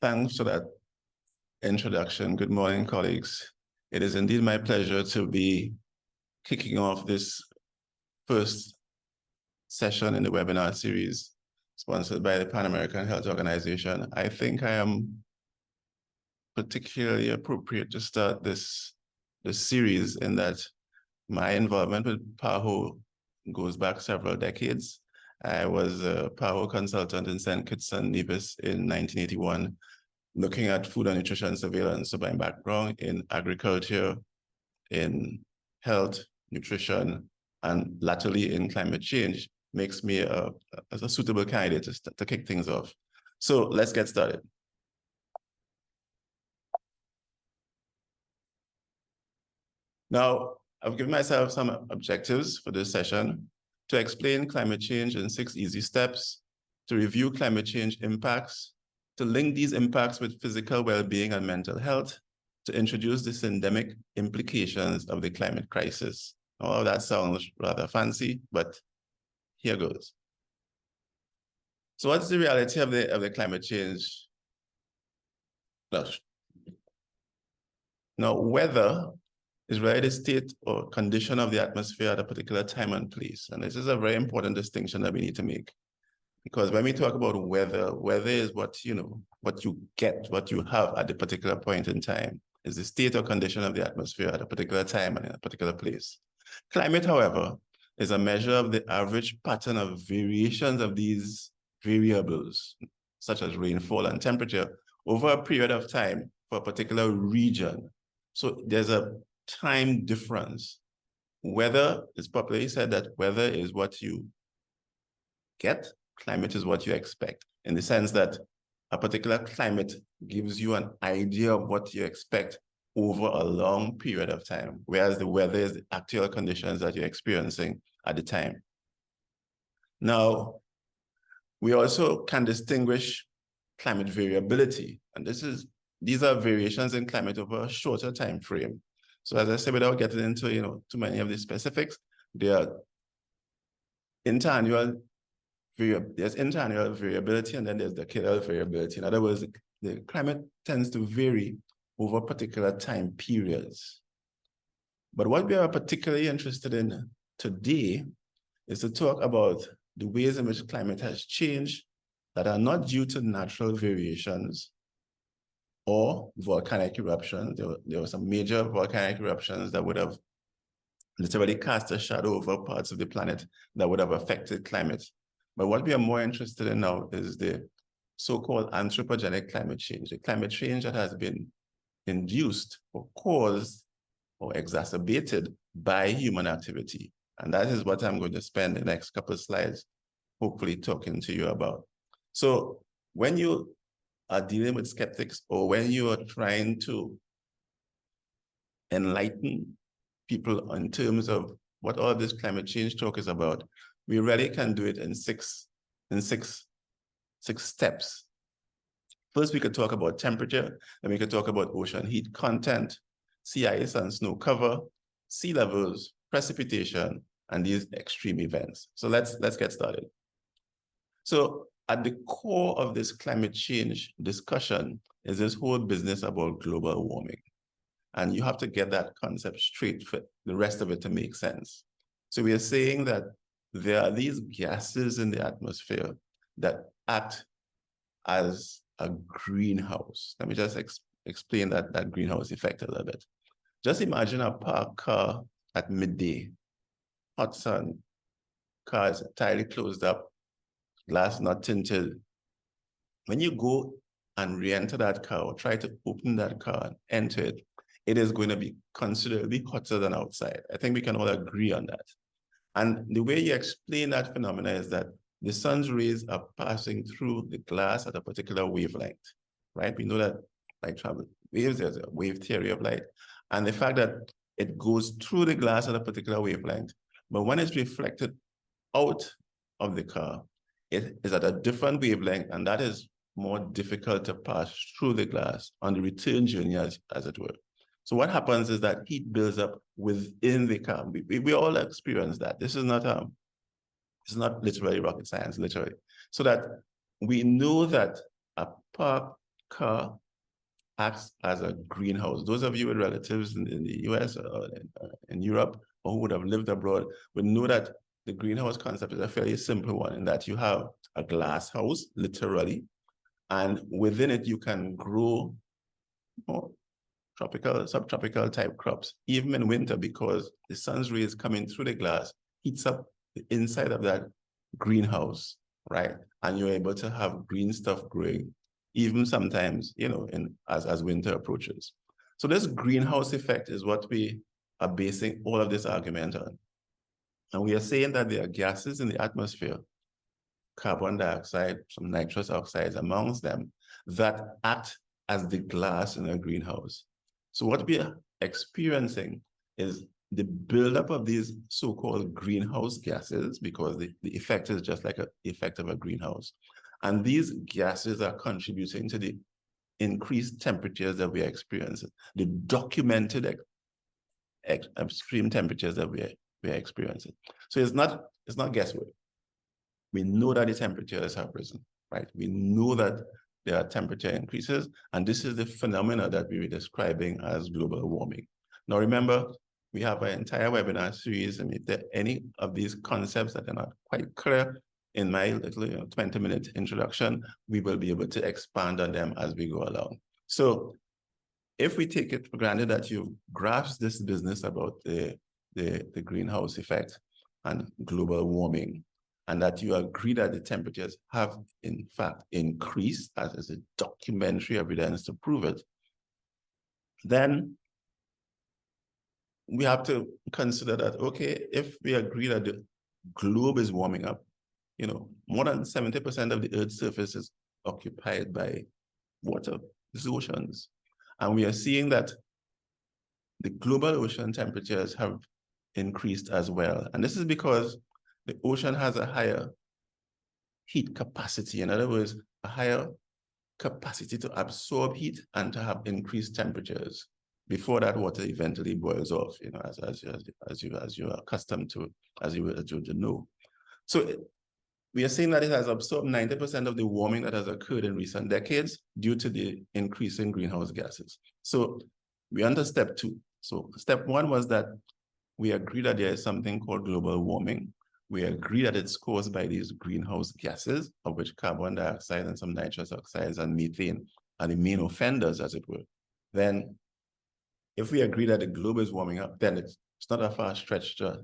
Thanks for that introduction. Good morning, colleagues. It is indeed my pleasure to be kicking off this first session in the webinar series sponsored by the Pan American Health Organization. I think I am particularly appropriate to start this series in that my involvement with PAHO goes back several decades. I was a PAHO consultant in St. Kitts and Nevis in 1981, looking at food and nutrition surveillance. So my background in agriculture, in health, nutrition, and latterly in climate change makes me a suitable candidate to kick things off. So let's get started. Now, I've given myself some objectives for this session: to explain climate change in 6 easy steps, to review climate change impacts, to link these impacts with physical well-being and mental health, to introduce the syndemic implications of the climate crisis. Oh, that sounds rather fancy, but here goes. So what's the reality of the climate change? Now, weather is really the state or condition of the atmosphere at a particular time and place. And this is a very important distinction that we need to make. Because when we talk about weather, weather is what you get, what you have at a particular point in time, is the state or condition of the atmosphere at a particular time and in a particular place. Climate, however, is a measure of the average pattern of variations of these variables, such as rainfall and temperature, over a period of time for a particular region. So there's a time difference. Weather is popularly said that weather is what you get, climate is what you expect, in the sense that a particular climate gives you an idea of what you expect over a long period of time, whereas the weather is the actual conditions that you're experiencing at the time. Now, we also can distinguish climate variability, and these are variations in climate over a shorter time frame. So as I said, without getting into too many of the specifics, there are there's interannual variability, and then there's decadal variability. In other words, the climate tends to vary over particular time periods. But what we are particularly interested in today is to talk about the ways in which climate has changed that are not due to natural variations or volcanic eruptions. There were some major volcanic eruptions that would have literally cast a shadow over parts of the planet that would have affected climate. But what we are more interested in now is the so-called anthropogenic climate change, the climate change that has been induced or caused or exacerbated by human activity. And that is what I'm going to spend the next couple of slides hopefully talking to you about. So when you are dealing with skeptics, or when you are trying to enlighten people in terms of what all this climate change talk is about, we really can do it in six steps. First, we could talk about temperature, then we could talk about ocean heat content, sea ice and snow cover, sea levels, precipitation, and these extreme events. So let's get started. So at the core of this climate change discussion is this whole business about global warming. And you have to get that concept straight for the rest of it to make sense. So we are saying that there are these gases in the atmosphere that act as a greenhouse. Let me just explain that greenhouse effect a little bit. Just imagine a parked car at midday, hot sun, car is entirely closed up, glass not tinted. When you go and re-enter that car or try to open that car and enter it, it is going to be considerably hotter than outside. I think we can all agree on that. And the way you explain that phenomena is that the sun's rays are passing through the glass at a particular wavelength, right? We know that light travels waves, there's a wave theory of light. And the fact that it goes through the glass at a particular wavelength, but when it's reflected out of the car, it is at a different wavelength, and that is more difficult to pass through the glass on the return journey, as it were. So what happens is that heat builds up within the car. We all experience that. This is not literally rocket science, literally. So that we know that a parked car acts as a greenhouse. Those of you with relatives in the US or in Europe, or who would have lived abroad, would know that the greenhouse concept is a fairly simple one, in that you have a glass house, literally, and within it you can grow tropical, subtropical type crops, even in winter, because the sun's rays coming through the glass heats up the inside of that greenhouse, right? And you're able to have green stuff growing, even sometimes, as winter approaches. So this greenhouse effect is what we are basing all of this argument on. And we are saying that there are gases in the atmosphere, carbon dioxide, some nitrous oxides amongst them, that act as the glass in a greenhouse. So what we are experiencing is the buildup of these so-called greenhouse gases, because the effect is just like the effect of a greenhouse. And these gases are contributing to the increased temperatures that we are experiencing, the documented extreme temperatures that we are experiencing. So it's not guesswork. We know that the temperatures have risen, right? We know that there are temperature increases, and this is the phenomena that we were describing as global warming. Now, remember, we have an entire webinar series, and if there are any of these concepts that are not quite clear in my little 20-minute introduction, we will be able to expand on them as we go along. So if we take it for granted that you've grasped this business about the greenhouse effect and global warming, and that you agree that the temperatures have, in fact, increased, as is a documentary evidence to prove it, then we have to consider that, okay, if we agree that the globe is warming up, more than 70% of the Earth's surface is occupied by water, these oceans. And we are seeing that the global ocean temperatures have increased as well. And this is because the ocean has a higher heat capacity. In other words, a higher capacity to absorb heat and to have increased temperatures before that water eventually boils off, as you're accustomed to, as you know. So we are saying that it has absorbed 90% of the warming that has occurred in recent decades due to the increase in greenhouse gases. So we enter step two. So step one was that we agree that there is something called global warming. We agree that it's caused by these greenhouse gases, of which carbon dioxide and some nitrous oxides and methane are the main offenders, as it were. Then, if we agree that the globe is warming up, then it's not a far stretch to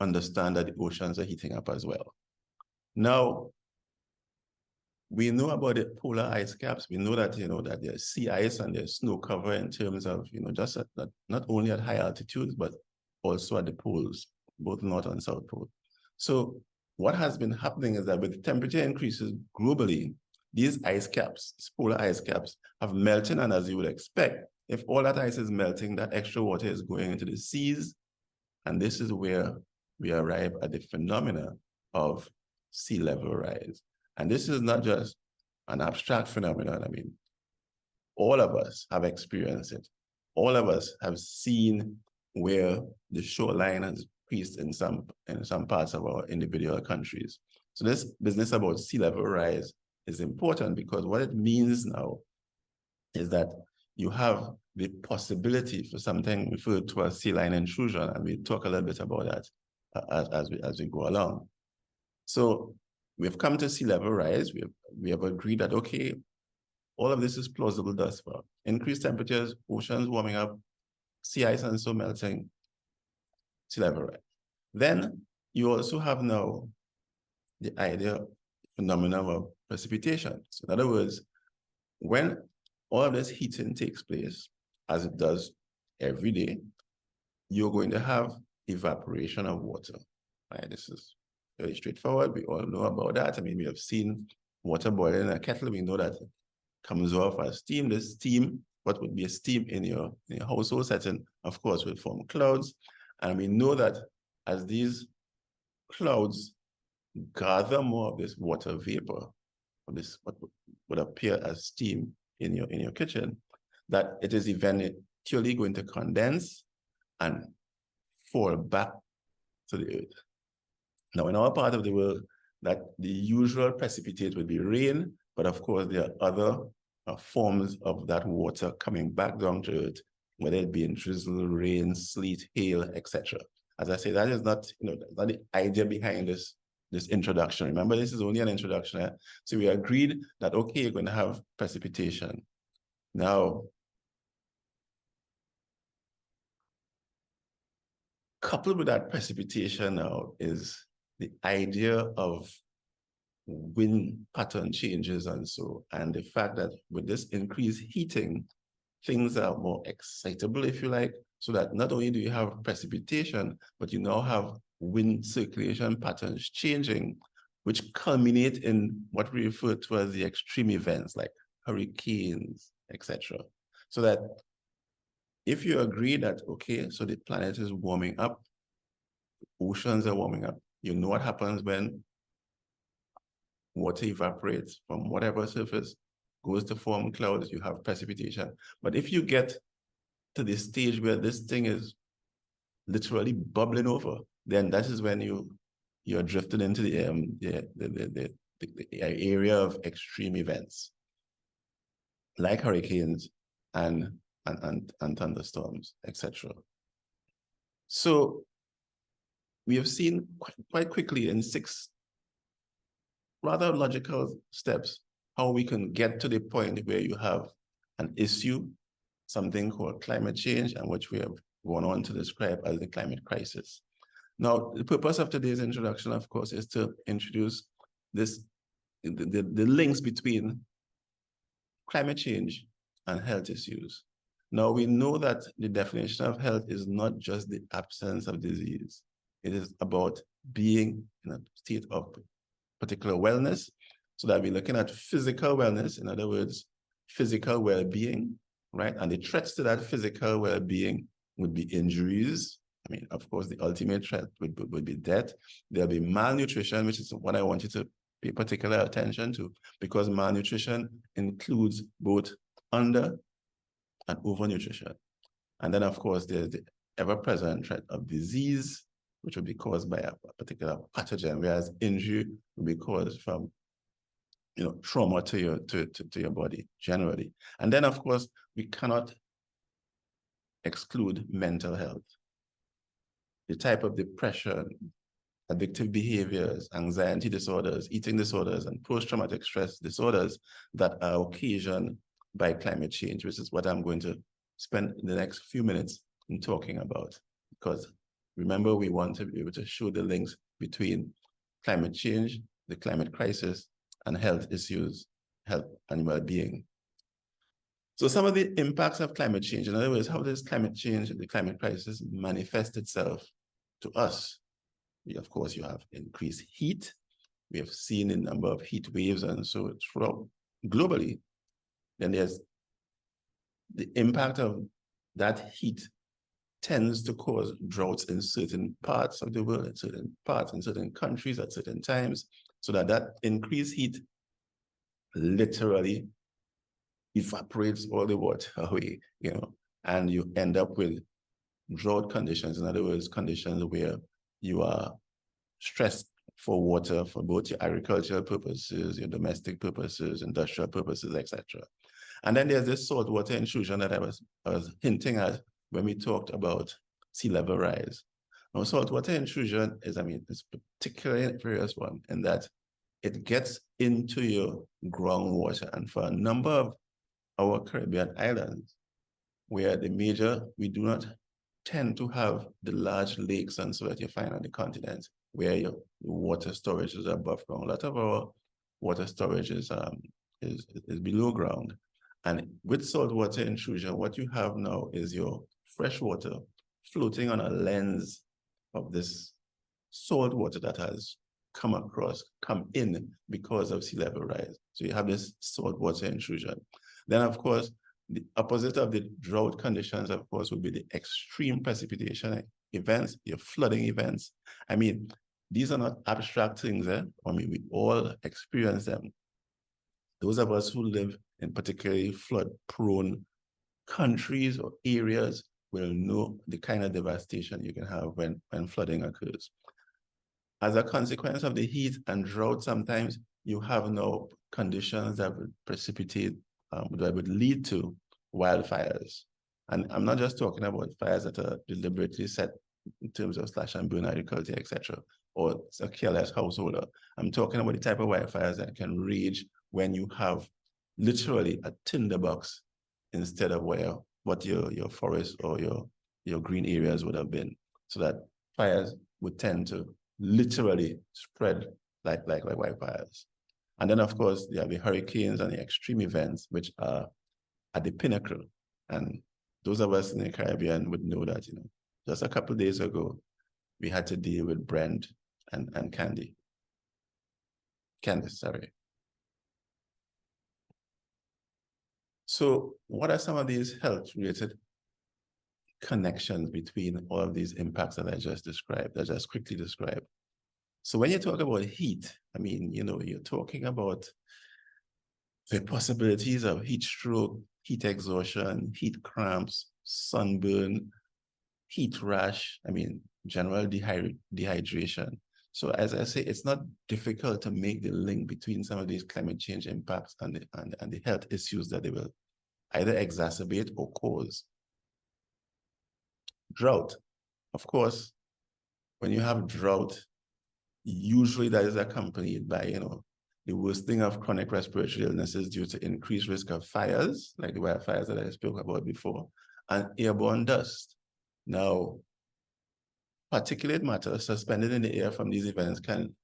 understand that the oceans are heating up as well. Now, we know about the polar ice caps. We know that, that there's sea ice and there's snow cover in terms of, just not only at high altitudes, but also at the poles, both North and South Pole. So what has been happening is that with the temperature increases globally, these ice caps, these polar ice caps, have melted, and as you would expect, if all that ice is melting, that extra water is going into the seas, and this is where we arrive at the phenomena of sea level rise. And this is not just an abstract phenomenon. I mean, all of us have experienced it. All of us have seen where the shoreline has increased in some parts of our individual countries. So this business about sea level rise is important, because what it means now is that you have the possibility for something referred to as sea line intrusion, and we'll talk a little bit about that as we go along. So we've come to sea level rise. We have agreed that, okay, all of this is plausible thus far. Increased temperatures, oceans warming up, sea ice and so melting, sea level rise. Then you also have now the idea, phenomenon of precipitation. So in other words, when all of this heating takes place, as it does every day, you're going to have evaporation of water. Right? This is very straightforward. We all know about that. I mean, we have seen water boiling in a kettle. We know that it comes off as steam. This steam, what would be a steam in your household setting, of course, will form clouds. And we know that as these clouds gather more of this water vapor, of this what would appear as steam in your kitchen, that it is eventually going to condense and fall back to the earth. Now, in our part of the world, that the usual precipitate would be rain, but of course there are other forms of that water coming back down to Earth, whether it be in drizzle, rain, sleet, hail, etc. As I say, that is not, not the idea behind this introduction. Remember, this is only an introduction. So we agreed that, okay, you're going to have precipitation. Now, coupled with that precipitation now is the idea of wind pattern changes and the fact that with this increased heating, things are more excitable, if you like, so that not only do you have precipitation, but you now have wind circulation patterns changing, which culminate in what we refer to as the extreme events like hurricanes, etc. So that if you agree that, okay, so the planet is warming up, oceans are warming up, you know what happens when water evaporates from whatever surface, goes to form clouds, you have precipitation. But if you get to the stage where this thing is literally bubbling over, then that is when you're drifted into the area of extreme events, like hurricanes and thunderstorms, etc. So we have seen quite quickly in 6 rather logical steps how we can get to the point where you have an issue, something called climate change, and which we have gone on to describe as the climate crisis. Now, the purpose of today's introduction, of course, is to introduce the links between climate change and health issues. Now, we know that the definition of health is not just the absence of disease. It is about being in a state of particular wellness, so that we're looking at physical wellness, in other words, physical well-being, right? And the threats to that physical well-being would be injuries. I mean, of course, the ultimate threat would be death. There'll be malnutrition, which is what I want you to pay particular attention to, because malnutrition includes both under and overnutrition. And then, of course, there's the ever-present threat of disease, which will be caused by a particular pathogen, whereas injury will be caused from trauma to your body generally. And then, of course, we cannot exclude mental health. The type of depression, addictive behaviors, anxiety disorders, eating disorders, and post-traumatic stress disorders that are occasioned by climate change, which is what I'm going to spend the next few minutes in talking about. Because remember, we want to be able to show the links between climate change, the climate crisis, and health issues, health and well-being. So some of the impacts of climate change, in other words, how does climate change, the climate crisis, manifest itself to us? Of course, you have increased heat. We have seen a number of heat waves and so throughout globally. Then there's the impact of that heat tends to cause droughts in certain parts of the world, in certain parts, in certain countries at certain times, so that increased heat literally evaporates all the water away, and you end up with drought conditions. In other words, conditions where you are stressed for water for both your agricultural purposes, your domestic purposes, industrial purposes, etc. And then there's this saltwater intrusion that I was hinting at when we talked about sea level rise. Now, saltwater intrusion is, it's particularly a serious one in that it gets into your groundwater. And for a number of our Caribbean islands, where we do not tend to have the large lakes and so that you find on the continent, where your water storage is above ground. A lot of our water storage is below ground. And with saltwater intrusion, what you have now is your fresh water floating on a lens of this salt water that has come in because of sea level rise. So you have this saltwater intrusion. Then, of course, the opposite of the drought conditions, of course, would be the extreme precipitation events, your flooding events. These are not abstract things. We all experience them. Those of us who live in particularly flood-prone countries or areas will know the kind of devastation you can have when flooding occurs. As a consequence of the heat and drought, sometimes you have now conditions that will precipitate that would lead to wildfires. And I'm not just talking about fires that are deliberately set in terms of slash and burn agriculture, etc., or a careless householder. I'm talking about the type of wildfires that can rage when you have literally a tinderbox instead of what your forest or your green areas would have been. So that fires would tend to literally spread like wildfires. And then, of course, there are the hurricanes and the extreme events, which are at the pinnacle. And those of us in the Caribbean would know that, just a couple of days ago, we had to deal with Brent and Candace, sorry. So what are some of these health-related connections between all of these impacts that I just described, that I just quickly described? So when you talk about heat, I mean, you're talking about the possibilities of heat stroke, heat exhaustion, heat cramps, sunburn, heat rash, I mean, general dehydration. So as I say, it's not difficult to make the link between some of these climate change impacts and the health issues that they will either exacerbate or cause. Drought. Of course, when you have drought, usually that is accompanied by, the worsening of chronic respiratory illnesses due to increased risk of fires, like the wildfires that I spoke about before, and airborne dust. Now, particulate matter suspended in the air from these events can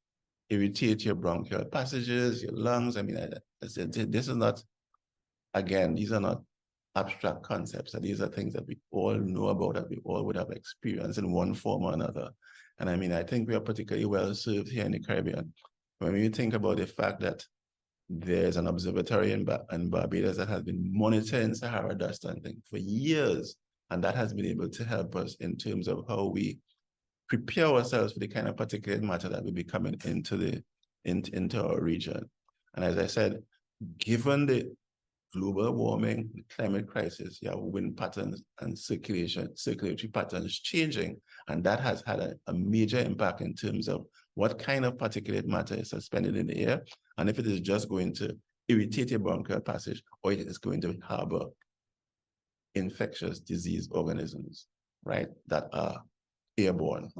irritate your bronchial passages, your lungs. I mean, this is not, again, these are not abstract concepts. These are things that we all know about, that we all would have experienced in one form or another. And I mean, I think we are particularly well served here in the Caribbean. When we think about the fact that there's an observatory in Barbados that has been monitoring Sahara dust and things for years, and that has been able to help us in terms of how we prepare ourselves for the kind of particulate matter that will be coming into our region. And as I said, given the global warming, the climate crisis, you have wind patterns and circulatory patterns changing, and that has had a major impact in terms of what kind of particulate matter is suspended in the air, and if it is just going to irritate your bronchial passage, or it is going to harbor infectious disease organisms, right, that are airborne.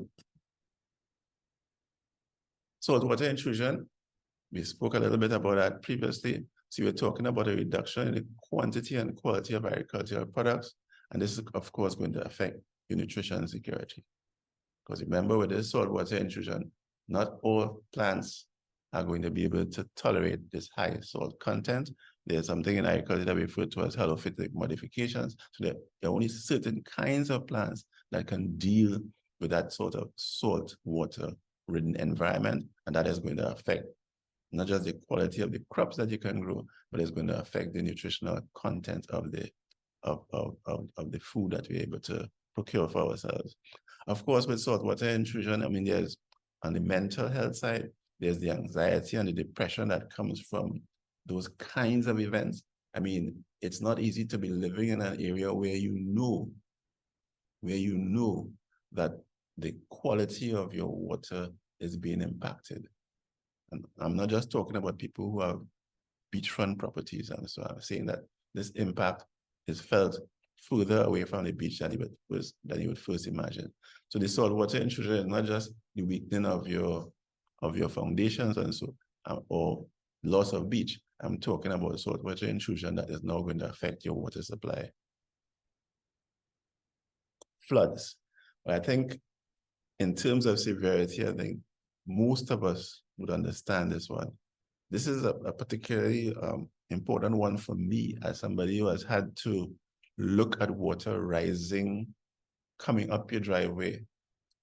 Saltwater intrusion, we spoke a little bit about that previously. So we're talking about a reduction in the quantity and quality of agricultural products. And this is, of course, going to affect your nutrition security. Because remember, with this saltwater intrusion, not all plants are going to be able to tolerate this high salt content. There's something in agriculture that we refer to as halophytic modifications. So there are only certain kinds of plants that can deal with that sort of salt water-ridden environment, and that is going to affect not just the quality of the crops that you can grow, but it's going to affect the nutritional content of the food that we're able to procure for ourselves. Of course, with saltwater intrusion, I mean, there's on the mental health side, there's the anxiety and the depression that comes from those kinds of events. I mean, it's not easy to be living in an area where you know that the quality of your water is being impacted. And I'm not just talking about people who have beachfront properties, and so I'm saying that this impact is felt further away from the beach than you would first imagine. So the saltwater intrusion is not just the weakening of your foundations and so or loss of beach. I'm talking about saltwater intrusion that is now going to affect your water supply. Floods. But I think in terms of severity, I think most of us would understand this one. This is a particularly important one for me as somebody who has had to look at water rising, coming up your driveway,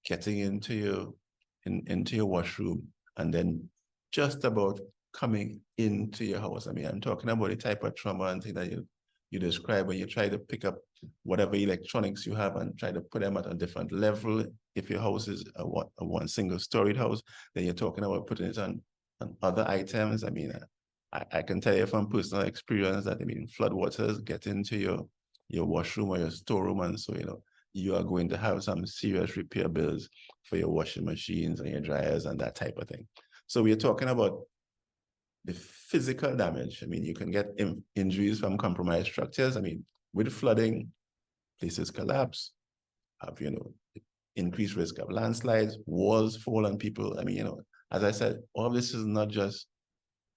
getting into your washroom, and then just about coming into your house. I mean, I'm talking about the type of trauma and thing that you describe when you try to pick up whatever electronics you have and try to put them at a different level. If your house is a one single storied house, then you're talking about putting it on other items. I mean, I can tell you from personal experience that, I mean, flood waters get into your washroom or your storeroom, and so, you are going to have some serious repair bills for your washing machines and your dryers and that type of thing. So we're talking about the physical damage. I mean, you can get injuries from compromised structures. I mean, with flooding, places collapse, have, increased risk of landslides, walls fall on people. I mean, as I said, all of this is not just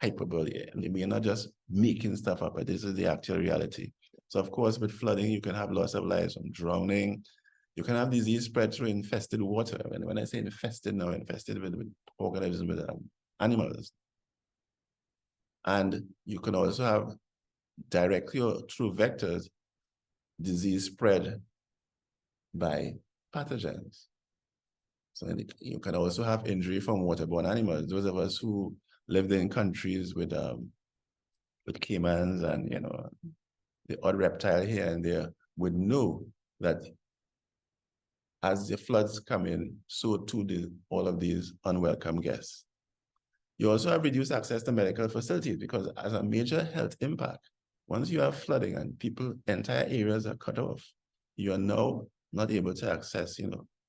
hyperbole. I mean, we're not just making stuff up, but this is the actual reality. So of course, with flooding, you can have loss of lives from drowning. You can have disease spread through infested water. And when I say infested now, infested with organisms, with animals. And you can also have directly or through vectors, disease spread by pathogens. So you can also have injury from waterborne animals. Those of us who lived in countries with caimans and the odd reptile here and there would know that as the floods come in, so too all of these unwelcome guests. You also have reduced access to medical facilities because as a major health impact, once you have flooding and entire areas are cut off, you are now not able to access,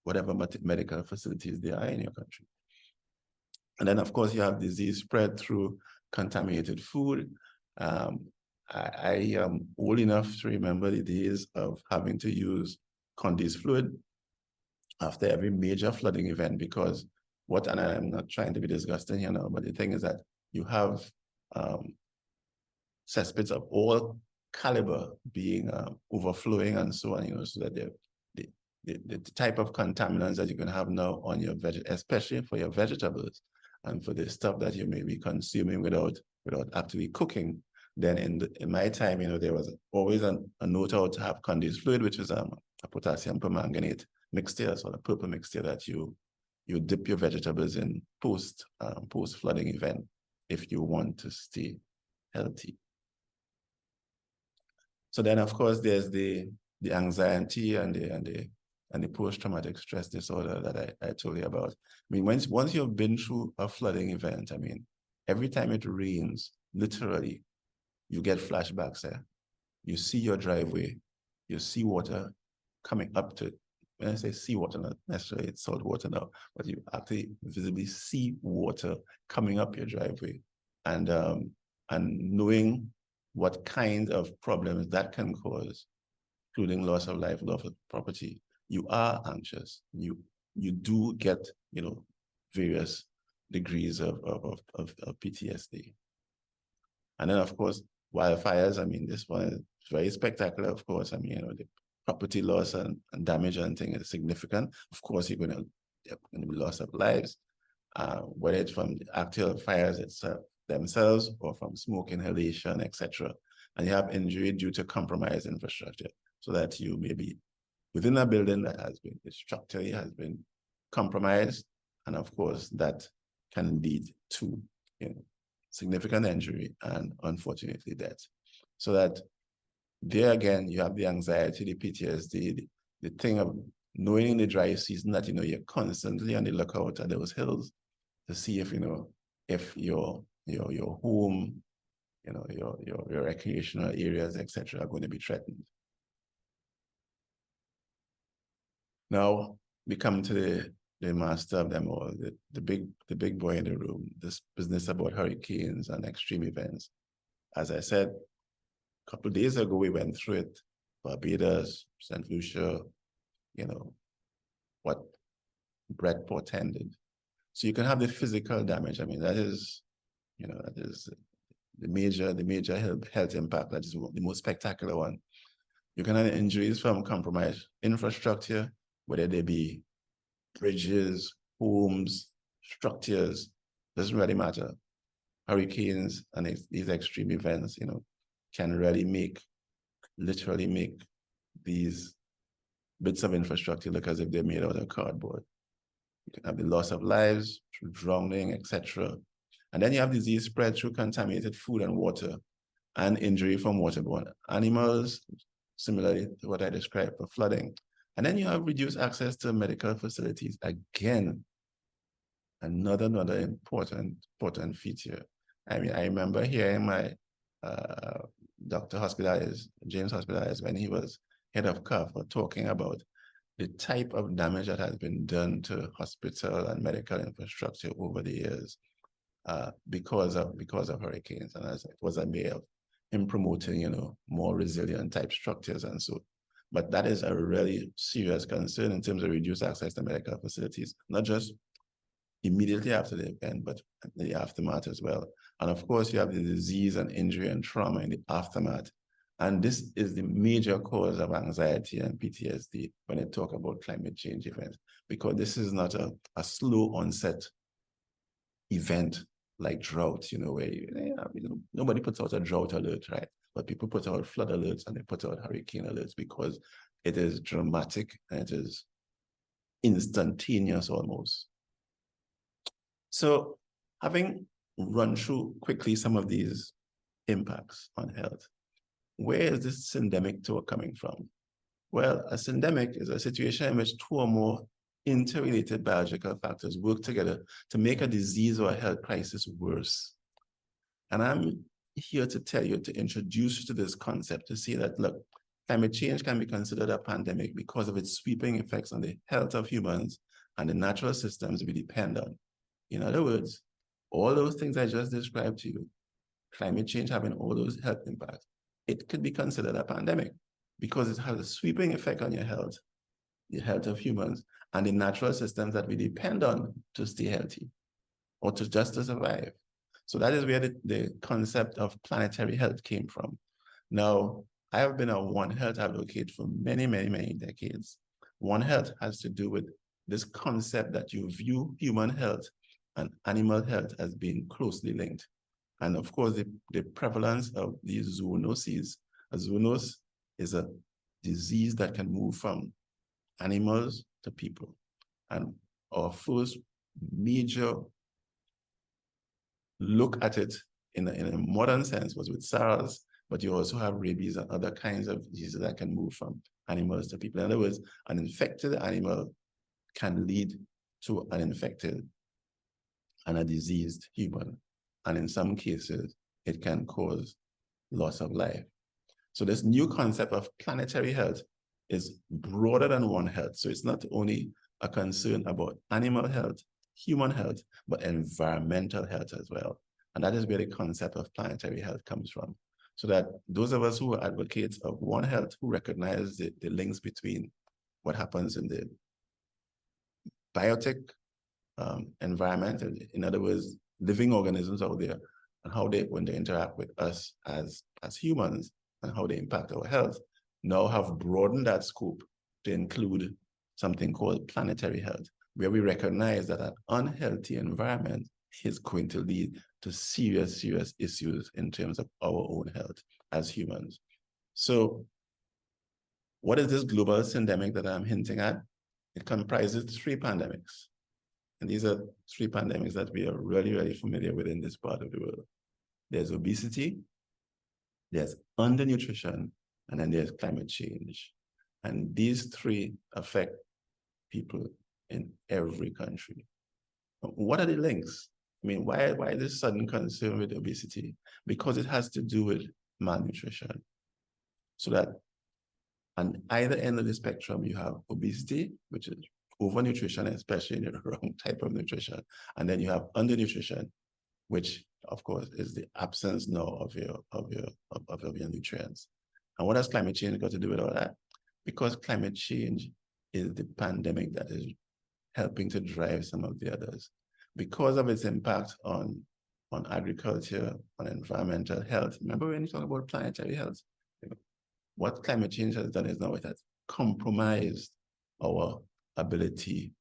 whatever medical facilities there are in your country. And then, of course, you have disease spread through contaminated food. I am old enough to remember the days of having to use Condy's fluid after every major flooding event because and I'm not trying to be disgusting, but the thing is that you have cesspits of all caliber being overflowing and so on, so that the type of contaminants that you can have now on your especially for your vegetables and for the stuff that you may be consuming without actually cooking. Then in my time, there was always a note out to have Condy's fluid, which is a potassium permanganate mixture, so a purple mixture that you dip your vegetables in post flooding event if you want to stay healthy. So then, of course, there's the anxiety and the post-traumatic stress disorder that I told you about. I mean, once you've been through a flooding event, I mean, every time it rains, literally, you get flashbacks there. You see your driveway, you see water coming up to it. When I say sea water, not necessarily it's salt water now, but you actually visibly see water coming up your driveway. And knowing what kind of problems that can cause, including loss of life, loss of property, you are anxious. You do get, various degrees of PTSD. And then, of course, wildfires. I mean, this one is very spectacular, of course. I mean, the property loss and damage and things is significant. Of course, you're going to be loss of lives, whether it's from the actual fires themselves or from smoke inhalation, etc. And you have injury due to compromised infrastructure, so that you may be within a building that has been structurally has been compromised, and of course that can lead to significant injury and unfortunately death. So that there again, you have the anxiety, the PTSD, the thing of knowing in the dry season that you're constantly on the lookout at those hills to see if if your home, your recreational areas, etc., are going to be threatened. Now we come to the master of them all, the big boy in the room, this business about hurricanes and extreme events. As I said, a couple of days ago, we went through it. Barbados, St. Lucia, what Brett portended. So you can have the physical damage. I mean, that is the major health impact. That is the most spectacular one. You can have injuries from compromised infrastructure, whether they be bridges, homes, structures, doesn't really matter. Hurricanes and these extreme events, can really literally make these bits of infrastructure look as if they're made out of cardboard. You can have the loss of lives through drowning, etc. And then you have disease spread through contaminated food and water, and injury from waterborne animals, similarly to what I described for flooding. And then you have reduced access to medical facilities. Again, another important feature. I mean, I remember hearing my Dr. Hospitalized, James Hospitalized, when he was head of PAHO, talking about the type of damage that has been done to hospital and medical infrastructure over the years. because of hurricanes, and as it was a way of him promoting, more resilient type structures and so. But that is a really serious concern in terms of reduced access to medical facilities, not just immediately after the event, but the aftermath as well. And of course, you have the disease and injury and trauma in the aftermath. And this is the major cause of anxiety and PTSD when they talk about climate change events, because this is not a slow onset event like drought, where nobody puts out a drought alert, right? But people put out flood alerts and they put out hurricane alerts because it is dramatic and it is instantaneous almost. So having run through quickly some of these impacts on health, where is this syndemic talk coming from? Well, a syndemic is a situation in which two or more interrelated biological factors work together to make a disease or a health crisis worse. And I'm here to tell you, to introduce you to this concept, to say that, look, climate change can be considered a pandemic because of its sweeping effects on the health of humans and the natural systems we depend on. In other words, all those things I just described to you, climate change having all those health impacts, it could be considered a pandemic because it has a sweeping effect on your health, the health of humans, and the natural systems that we depend on to stay healthy or to survive. So that is where the concept of planetary health came from. Now, I have been a One Health advocate for many, many, many decades. One Health has to do with this concept that you view human health and animal health as being closely linked. And of course, the prevalence of these zoonoses. A zoonose is a disease that can move from animals to people. And our first major look at it in a modern sense was with SARS, but you also have rabies and other kinds of diseases that can move from animals to people. In other words, an infected animal can lead to an infected and a diseased human. And in some cases, it can cause loss of life. So this new concept of planetary health is broader than One Health. So it's not only a concern about animal health, human health, but environmental health as well. And that is where the concept of planetary health comes from. So that those of us who are advocates of One Health, who recognize the links between what happens in the biotic environment, in other words, living organisms out there, and how when they interact with us as humans and how they impact our health, now have broadened that scope to include something called planetary health, where we recognize that an unhealthy environment is going to lead to serious, serious issues in terms of our own health as humans. So what is this global syndemic that I'm hinting at? It comprises 3 pandemics. And these are 3 pandemics that we are really, really familiar with in this part of the world. There's obesity, there's undernutrition, and then there's climate change. And these 3 affect people in every country. What are the links? I mean, why this sudden concern with obesity? Because it has to do with malnutrition. So that on either end of the spectrum, you have obesity, which is overnutrition, especially in the wrong type of nutrition. And then you have undernutrition, which of course is the absence now of your nutrients. And what has climate change got to do with all that? Because climate change is the pandemic that is helping to drive some of the others. Because of its impact on agriculture, on environmental health. Remember when you talk about planetary health? What climate change has done is now it has compromised our ability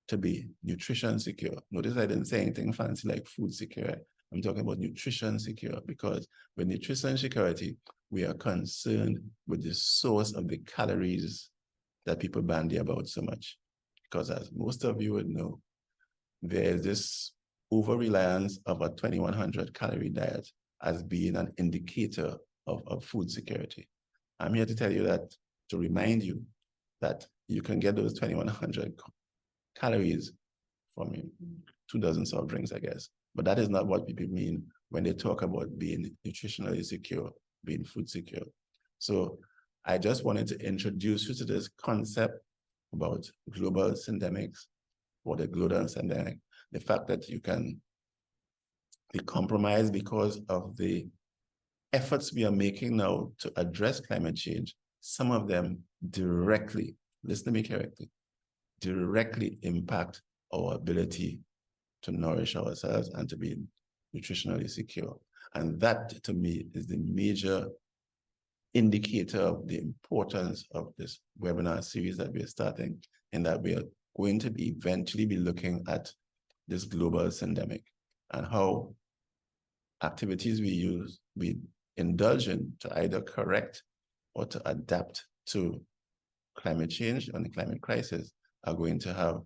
to be nutrition secure. Notice I didn't say anything fancy like food secure. I'm talking about nutrition secure, because with nutrition security, we are concerned with the source of the calories that people bandy about so much. Because as most of you would know, there is this over-reliance of a 2100 calorie diet as being an indicator of food security. I'm here to tell you that, to remind you that you can get those 2100 calories from 2 dozen soft drinks, I guess. But that is not what people mean when they talk about being nutritionally secure, being food secure. So I just wanted to introduce you to this concept about global syndemics, or the global syndemic, the fact that you can the compromise because of the efforts we are making now to address climate change. Some of them directly, listen to me correctly, directly impact our ability to nourish ourselves and to be nutritionally secure. And that, to me, is the major indicator of the importance of this webinar series that we're starting, in that we are going to be eventually be looking at this global pandemic and how activities we indulge in to either correct or to adapt to climate change and the climate crisis are going to have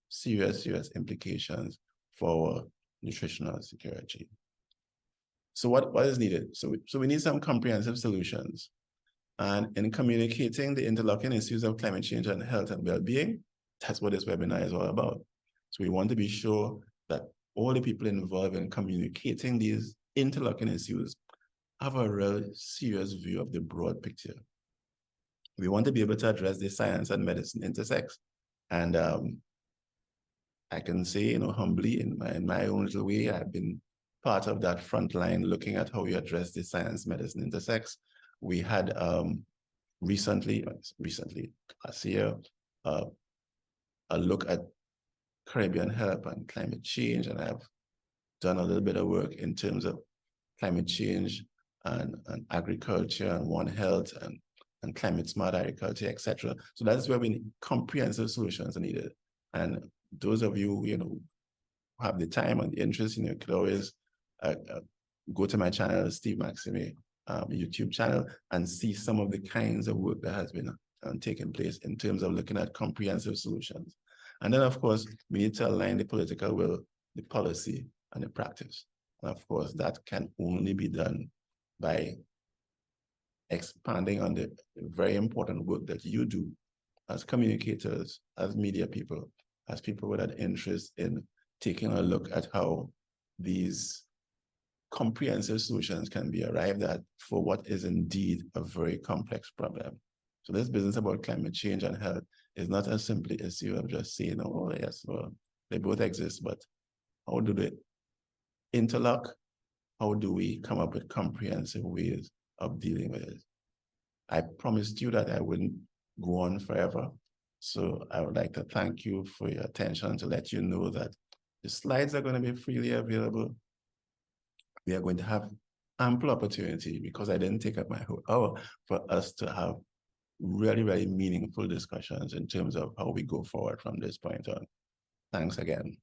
serious implications for nutritional security. So what is needed? So we need some comprehensive solutions. And in communicating the interlocking issues of climate change and health and well-being, that's what this webinar is all about. So we want to be sure that all the people involved in communicating these interlocking issues have a real serious view of the broad picture. We want to be able to address the science and medicine intersects. And I can say, humbly, in my own little way, I've been part of that front line looking at how we address the science medicine intersects. We had recently, last year, a look at Caribbean health and climate change, and I've done a little bit of work in terms of climate change and agriculture and One Health and climate smart agriculture, etc. So that's where we need comprehensive solutions are needed. And those of you, who have the time and the interest, could always go to my channel, Steve Maximay, YouTube channel, and see some of the kinds of work that has been taking place in terms of looking at comprehensive solutions. And then, of course, we need to align the political will, the policy, and the practice. And of course, that can only be done by expanding on the very important work that you do as communicators, as media people, as people with an interest in taking a look at how these comprehensive solutions can be arrived at for what is indeed a very complex problem. So this business about climate change and health is not as simply as you have just saying, oh yes, well, they both exist, but how do they interlock? How do we come up with comprehensive ways of dealing with it? I promised you that I wouldn't go on forever. So I would like to thank you for your attention, to let you know that the slides are going to be freely available. We are going to have ample opportunity, because I didn't take up my whole hour, for us to have really, really meaningful discussions in terms of how we go forward from this point on. Thanks again.